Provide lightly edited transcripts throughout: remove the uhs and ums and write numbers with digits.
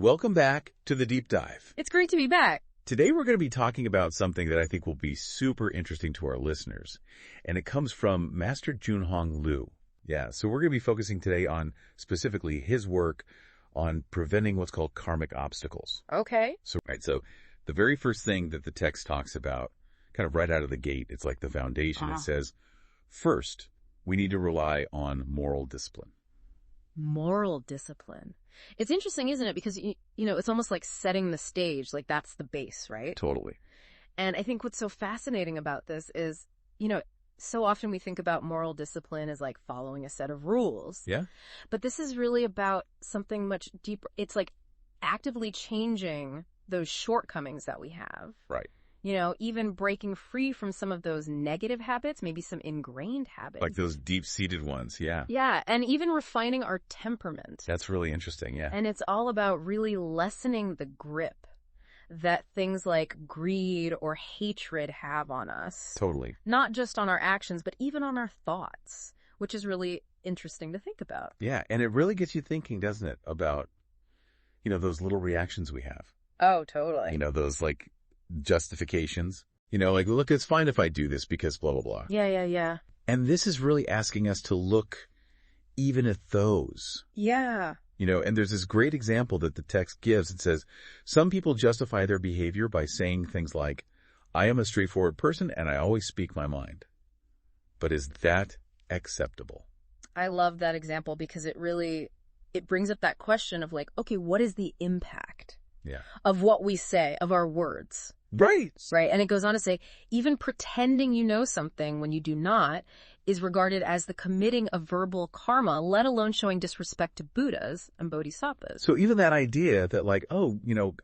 Welcome back to the Deep Dive. It's great to be back. Today we're going to be talking about something that I think will be super interesting to our listeners, and it comes from Master Junhong Liu. Yeah, so we're going to be focusing today on specifically his work on preventing what's called karmic obstacles. Okay. So the very first thing that the text talks about, kind of right out of the gate, it's like the foundation. It says, first, we need to rely on moral discipline. Moral discipline. It's interesting, isn't it? Because, it's almost like setting the stage, like that's the base, right? Totally. And I think what's so fascinating about this is, so often we think about moral discipline as like following a set of rules. Yeah. But this is really about something much deeper. It's like actively changing those shortcomings that we have. Right. Even breaking free from some of those negative habits, maybe some ingrained habits. Like those deep-seated ones, yeah. Yeah, and even refining our temperament. That's really interesting, yeah. And it's all about really lessening the grip that things like greed or hatred have on us. Totally. Not just on our actions, but even on our thoughts, which is really interesting to think about. Yeah, and it really gets you thinking, doesn't it, about, those little reactions we have. Oh, totally. Those, like, justifications. Like, look, it's fine if I do this because blah, blah, blah. Yeah. And this is really asking us to look even at those. Yeah. And there's this great example that the text gives. It says, some people justify their behavior by saying things like, I am a straightforward person and I always speak my mind. But is that acceptable? I love that example because it brings up that question of like, okay, what is the impact of what we say, of our words? Right. Right. And it goes on to say, even pretending you know something when you do not is regarded as the committing of verbal karma, let alone showing disrespect to Buddhas and Bodhisattvas. So even that idea that like,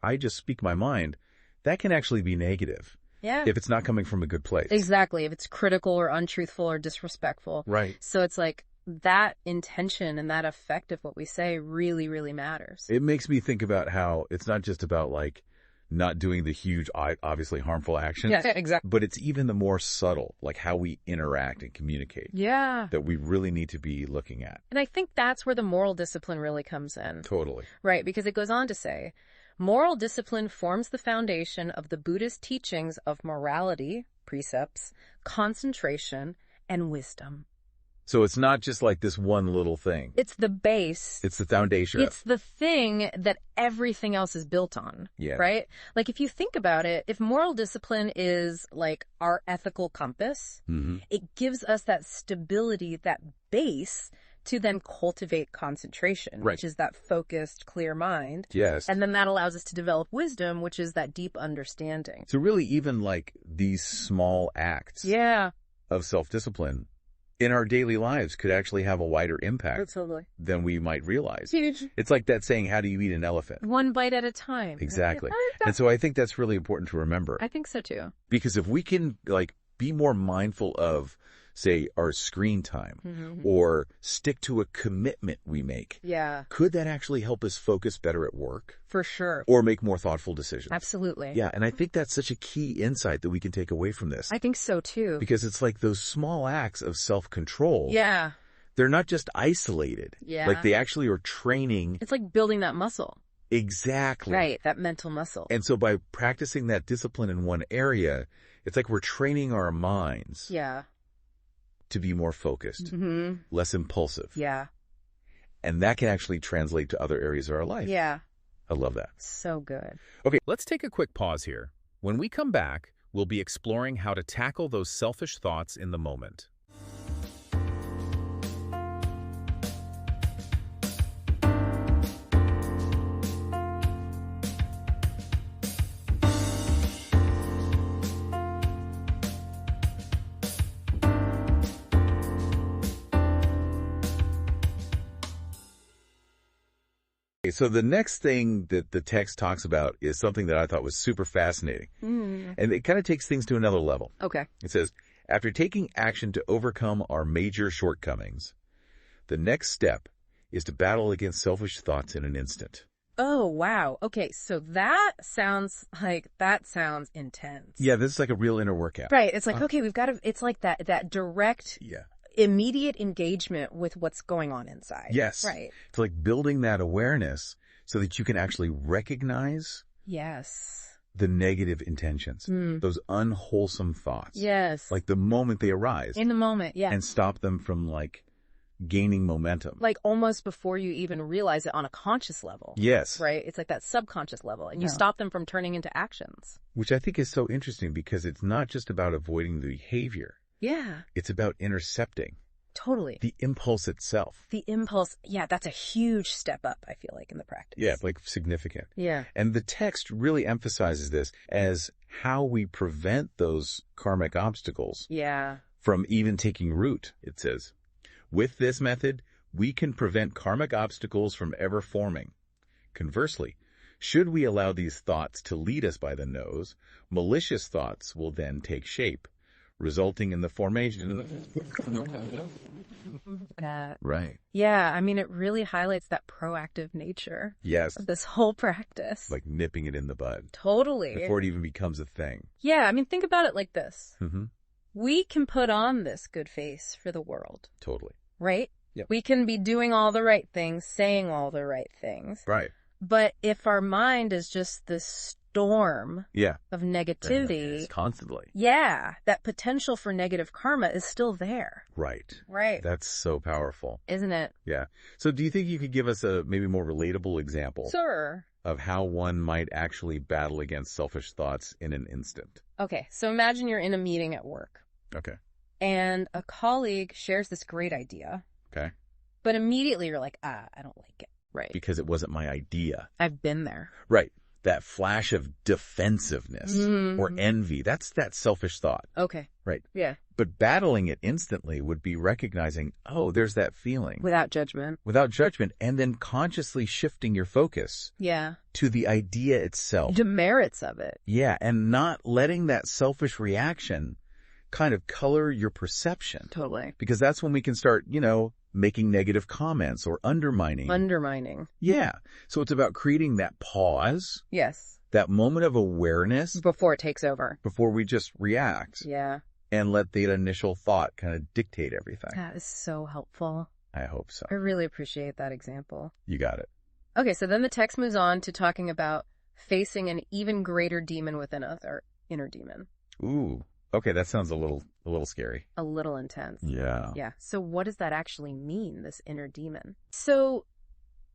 I just speak my mind, that can actually be negative. Yeah. If it's not coming from a good place. Exactly. If it's critical or untruthful or disrespectful. Right. So it's like that intention and that effect of what we say really, really matters. It makes me think about how it's not just about like not doing the huge, obviously harmful actions. Yeah, exactly. But it's even the more subtle, like how we interact and communicate. Yeah. That we really need to be looking at. And I think that's where the moral discipline really comes in. Totally. Right, because it goes on to say, moral discipline forms the foundation of the Buddhist teachings of morality, precepts, concentration, and wisdom. So it's not just like this one little thing. It's the base. It's the foundation. It's the thing that everything else is built on. Yeah. Right? Like if you think about it, if moral discipline is like our ethical compass, it gives us that stability, that base to then cultivate concentration, right, which is that focused, clear mind. Yes. And then that allows us to develop wisdom, which is that deep understanding. So really even like these small acts of self-discipline in our daily lives could actually have a wider impact than we might realize. Huge. It's like that saying, how do you eat an elephant? One bite at a time. Exactly. And so I think that's really important to remember. I think so too. Because if we can like be more mindful of, say, our screen time or stick to a commitment we make, could that actually help us focus better at work? For sure. Or make more thoughtful decisions? Absolutely. Yeah, and I think that's such a key insight that we can take away from this. I think so too. Because it's like those small acts of self-control. Yeah. They're not just isolated. Yeah. Like they actually are training. It's like building that muscle. Exactly. Right, that mental muscle. And so by practicing that discipline in one area, it's like we're training our minds. Yeah. To be more focused, less impulsive. Yeah. And that can actually translate to other areas of our life. Yeah. I love that. So good. Okay, let's take a quick pause here. When we come back, we'll be exploring how to tackle those selfish thoughts in the moment. So the next thing that the text talks about is something that I thought was super fascinating. And it kind of takes things to another level. Okay. It says, after taking action to overcome our major shortcomings, the next step is to battle against selfish thoughts in an instant. Oh, wow. Okay, so that sounds intense. Yeah, this is like a real inner workout. Right. It's like, okay, we've got to, it's like that direct, immediate engagement with what's going on inside. Yes. Right. It's like building that awareness so that you can actually recognize Yes. the negative intentions, those unwholesome thoughts. Yes. Like the moment they arise. In the moment, yeah. And stop them from like gaining momentum. Like almost before you even realize it on a conscious level. Yes. Right? It's like that subconscious level. And you stop them from turning into actions. Which I think is so interesting because it's not just about avoiding the behavior. Yeah. It's about intercepting Totally. the impulse itself. The impulse, yeah, that's a huge step up, I feel like, in the practice. Yeah, like significant. Yeah. And the text really emphasizes this as how we prevent those karmic obstacles Yeah. from even taking root, it says. With this method, we can prevent karmic obstacles from ever forming. Conversely, should we allow these thoughts to lead us by the nose, malicious thoughts will then take shape, resulting in the formation. Right. Yeah, I mean, it really highlights that proactive nature Yes. of this whole practice. Like nipping it in the bud Totally. before it even becomes a thing. Yeah, I mean, think about it like this. Mm-hmm. We can put on this good face for the world, Totally. right? Yep. We can be doing all the right things, saying all the right things. Right. But if our mind is just this storm Yeah. of negativity, It's constantly. yeah, that potential for negative karma is still there. Right. Right. That's so powerful. Isn't it? Yeah. So do you think you could give us a maybe more relatable example Sure. of how one might actually battle against selfish thoughts in an instant? Okay, so imagine you're in a meeting at work Okay. and a colleague shares this great idea, Okay. but immediately you're like, I don't like it. Right. Because it wasn't my idea. I've been there. Right. That flash of defensiveness or envy, that's that selfish thought. Okay. Right. Yeah. But battling it instantly would be recognizing, oh, there's that feeling. Without judgment. Without judgment, and then consciously shifting your focus Yeah. to the idea itself. The merits of it. Yeah, and not letting that selfish reaction kind of color your perception. Totally. Because that's when we can start, making negative comments or undermining. Undermining. Yeah. So it's about creating that pause, Yes. that moment of awareness Before it takes over. before we just react Yeah. and let the initial thought kind of dictate everything. That is so helpful. I hope so. I really appreciate that example. You got it. Okay, so then the text moves on to talking about facing an even greater demon within us, our inner demon. Ooh. Okay, that sounds a little scary. A little intense. Yeah. Yeah. So what does that actually mean, this inner demon? So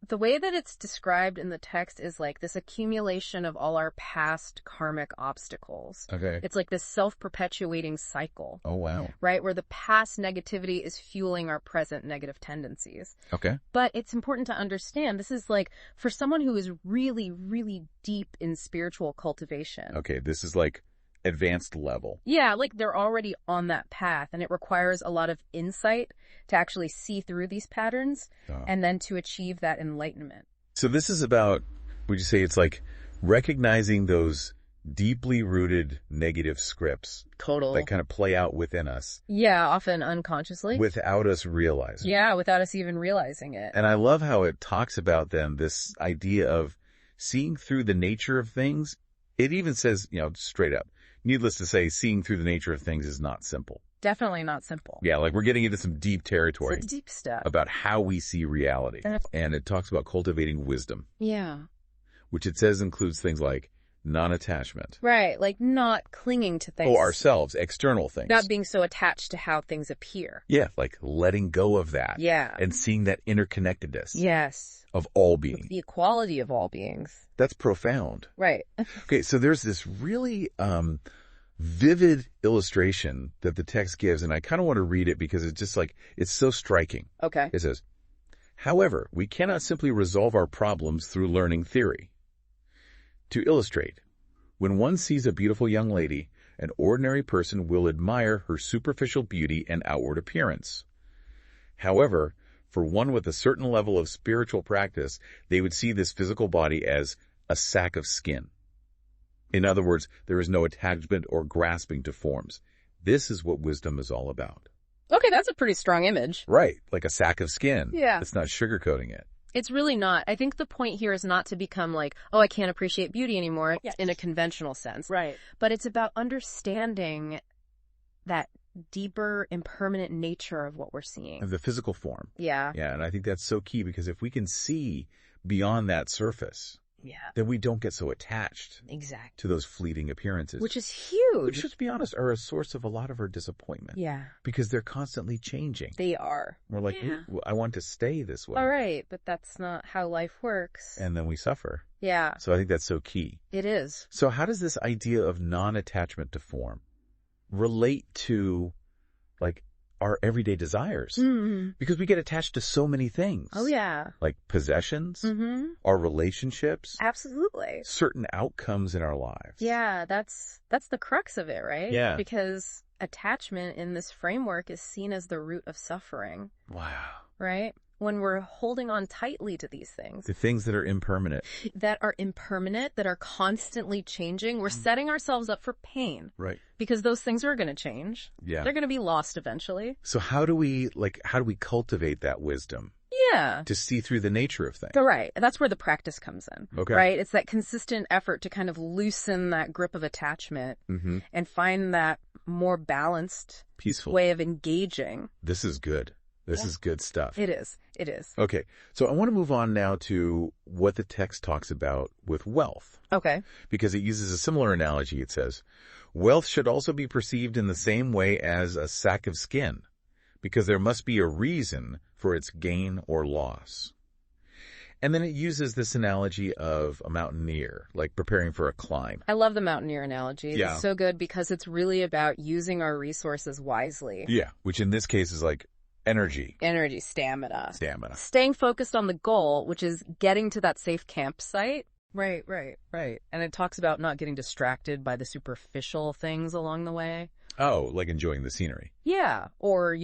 the way that it's described in the text is like this accumulation of all our past karmic obstacles. Okay. It's like this self-perpetuating cycle, Oh, wow. right? Where the past negativity is fueling our present negative tendencies. Okay. But it's important to understand this is like for someone who is really, really deep in spiritual cultivation. Okay, this is like advanced level. Yeah, like they're already on that path, and it requires a lot of insight to actually see through these patterns and then to achieve that enlightenment. So this is about, would you say it's like recognizing those deeply rooted negative scripts Total. that kind of play out within us Yeah, often unconsciously. without us realizing. Yeah, without us even realizing it. And I love how it talks about them, this idea of seeing through the nature of things. It even says, straight up, needless to say, seeing through the nature of things is not simple. Definitely not simple. Yeah, like we're getting into some deep territory It's deep stuff. about how we see reality. And it talks about cultivating wisdom, Yeah. which it says includes things like non-attachment. Right, like not clinging to things. Oh, ourselves, external things. Not being so attached to how things appear. Yeah, like letting go of that. Yeah. And seeing that interconnectedness Yes. of all being. The equality of all beings. That's profound. Right. Okay, so there's this really vivid illustration that the text gives, and I kind of want to read it because it's just like, it's so striking. Okay. It says, however, we cannot simply resolve our problems through learning theory. To illustrate, when one sees a beautiful young lady, an ordinary person will admire her superficial beauty and outward appearance. However, for one with a certain level of spiritual practice, they would see this physical body as a sack of skin. In other words, there is no attachment or grasping to forms. This is what wisdom is all about. Okay, that's a pretty strong image. Right, like a sack of skin. Yeah. It's not sugarcoating it. It's really not. I think the point here is not to become like, oh, I can't appreciate beauty anymore Yes. in a conventional sense. Right. But it's about understanding that deeper, impermanent nature of what we're seeing. Of the physical form. Yeah. Yeah, and I think that's so key because if we can see beyond that surface, Yeah. then we don't get so attached Exactly. to those fleeting appearances. Which is huge. Which, let's be honest, are a source of a lot of our disappointment. Yeah. Because they're constantly changing. They are. We're like, Yeah. "Ooh, I want to stay this way." All right, but that's not how life works. And then we suffer. Yeah, So I think that's so key. it is. So how does this idea of non-attachment to form relate to, like, our everyday desires? Mm-hmm. Because we get attached to so many things. Oh, yeah. Like possessions, Mm-hmm. our relationships, Absolutely. certain outcomes in our lives. Yeah, that's the crux of it, right? Yeah. Because attachment in this framework is seen as the root of suffering, Wow. right? When we're holding on tightly to these things The things that are impermanent. that are impermanent, that are constantly changing, we're setting ourselves up for pain Right. because those things are going to change. Yeah. They're going to be lost eventually. So how do we cultivate that wisdom Yeah. to see through the nature of things? Right. That's where the practice comes in. Okay. Right? It's that consistent effort to kind of loosen that grip of attachment Mm-hmm. and find that more balanced Peaceful. way of engaging. This is good. This Yeah. is good stuff. It is. It is. Okay. So I want to move on now to what the text talks about with wealth, Okay. because it uses a similar analogy. It says, wealth should also be perceived in the same way as a sack of skin, because there must be a reason for its gain or loss. And then it uses this analogy of a mountaineer, like preparing for a climb. I love the mountaineer analogy. Yeah. It's so good because it's really about using our resources wisely. Yeah. Which in this case is like energy, Energy, stamina. stamina. Focused on the goal, which is getting to that safe campsite. Right. And it talks about not getting distracted by the superficial things along the way. Oh, like enjoying the scenery, Yeah. Or,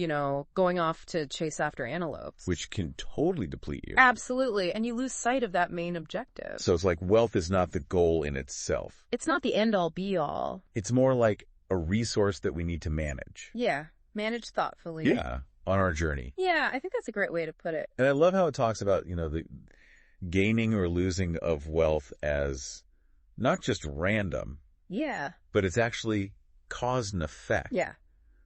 going off to chase after antelopes. which can totally deplete you. Absolutely. And you lose sight of that main objective. So it's like wealth is not the goal in itself. It's not the end all be all. It's more like a resource that we need to manage. Yeah. Manage thoughtfully. Yeah, on our journey. Yeah. I think that's a great way to put it. And I love how it talks about, the gaining or losing of wealth as not just random, Yeah. but it's actually cause and effect. Yeah.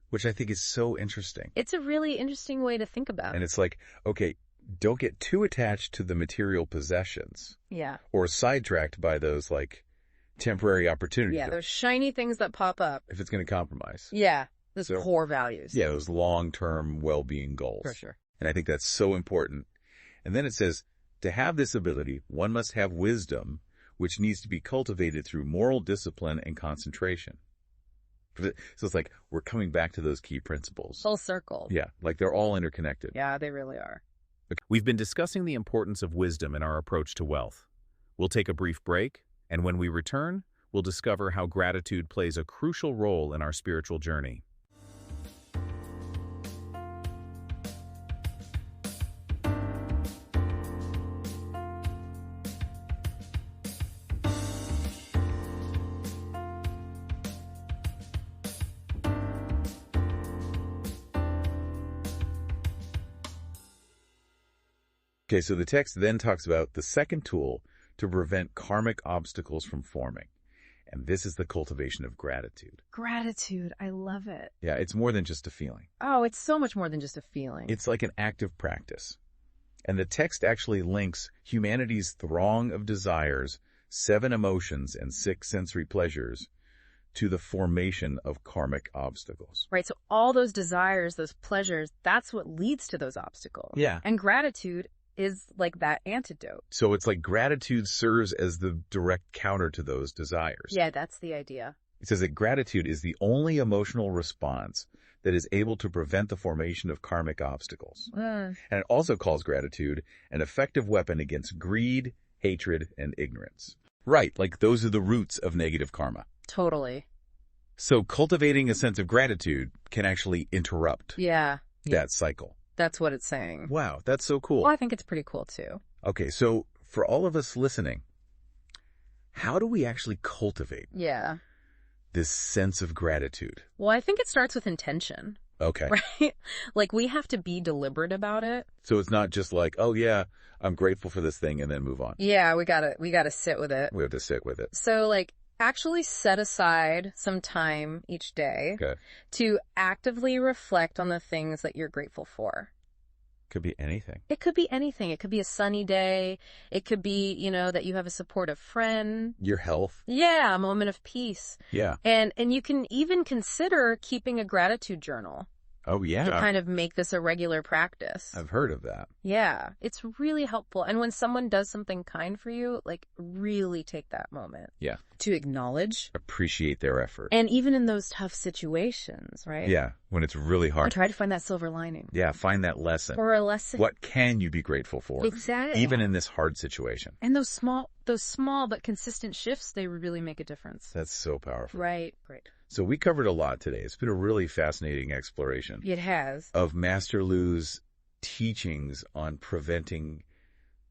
Which I think is so interesting. It's a really interesting way to think about And it. it's like, okay, don't get too attached to the material possessions Yeah. or sidetracked by those like temporary opportunities. Yeah. Those shiny things that pop up. If it's going to compromise. Yeah. Those So- core values. Yeah, those long-term well-being goals. For sure. And I think that's so important. And then it says, to have this ability, one must have wisdom, which needs to be cultivated through moral discipline and concentration. So it's like we're coming back to those key principles. Full circle. Yeah, like they're all interconnected. Yeah, they really are. We've been discussing the importance of wisdom in our approach to wealth. We'll take a brief break, and when we return, we'll discover how gratitude plays a crucial role in our spiritual journey. Okay, so the text then talks about the second tool to prevent karmic obstacles from forming. And this is the cultivation of gratitude. Gratitude. I love it. Yeah, it's more than just a feeling. Oh, it's so much more than just a feeling. It's like an active practice. And the text actually links humanity's throng of desires, 7 emotions, and 6 sensory pleasures to the formation of karmic obstacles. Right. So all those desires, those pleasures, that's what leads to those obstacles. Yeah. And gratitude is like that antidote. So it's like gratitude serves as the direct counter to those desires. Yeah, that's the idea. It says that gratitude is the only emotional response that is able to prevent the formation of karmic obstacles. And it also calls gratitude an effective weapon against greed, hatred, and ignorance. Right, like those are the roots of negative karma. Totally. So cultivating a sense of gratitude can actually interrupt Yeah. that cycle. That's what it's saying. Wow, that's so cool. Well, I think it's pretty cool too. Okay, so for all of us listening, how do we actually cultivate Yeah. this sense of gratitude? Well, I think it starts with intention, Okay. right? Like we have to be deliberate about it. So it's not just like, oh yeah, I'm grateful for this thing and then move on. Yeah, we gotta sit with it. We have to sit with it. So like actually set aside some time each day Okay. to actively reflect on the things that you're grateful for. Could be anything. It could be anything. It could be a sunny day. It could be, that you have a supportive friend. Your health. Yeah, a moment of peace. Yeah. And you can even consider keeping a gratitude journal. Oh, yeah. To kind of make this a regular practice. I've heard of that. Yeah, it's really helpful. And when someone does something kind for you, really take that moment. Yeah. To acknowledge. Appreciate their effort. And even in those tough situations, right? Yeah, when it's really hard. Try to find that silver lining. Yeah, find that lesson. Or a lesson. What can you be grateful for? Exactly. Even in this hard situation. And those small but consistent shifts, they really make a difference. That's so powerful. Right. So we covered a lot today. It's been a really fascinating exploration. It has. Of Master Lu's teachings on preventing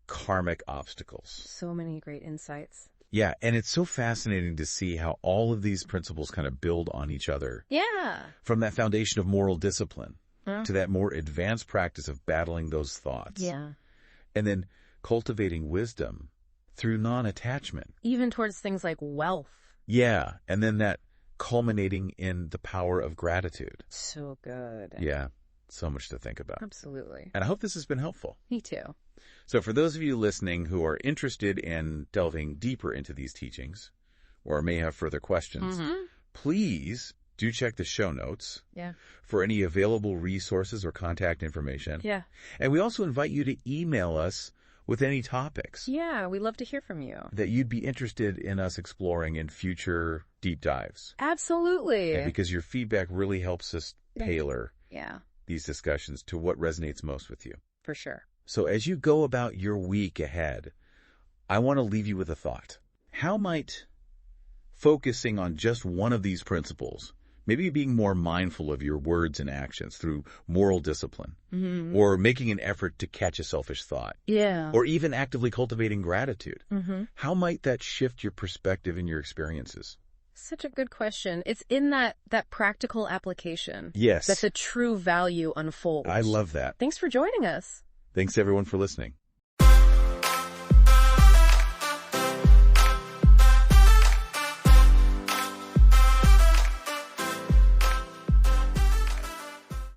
karmic obstacles. So many great insights. Yeah, and it's so fascinating to see how all of these principles kind of build on each other. Yeah. From that foundation of moral discipline to that more advanced practice of battling those thoughts. Yeah. And then cultivating wisdom through non-attachment. Even towards things like wealth. Yeah, and then that culminating in the power of gratitude. So good. Yeah, so much to think about. Absolutely. And I hope this has been helpful. Me too. So for those of you listening who are interested in delving deeper into these teachings or may have further questions, please do check the show notes for any available resources or contact information. Yeah. And we also invite you to email us with any topics. Yeah, we love to hear from you. That you'd be interested in us exploring in future deep dives. Absolutely. And because your feedback really helps us tailor these discussions to what resonates most with you. For sure. So as you go about your week ahead, I want to leave you with a thought. How might focusing on just one of these principles, maybe being more mindful of your words and actions through moral discipline, or making an effort to catch a selfish thought, or even actively cultivating gratitude, how might that shift your perspective and your experiences? Such a good question. It's in that practical application. Yes. That the true value unfolds. I love that. Thanks for joining us. Thanks, everyone, for listening.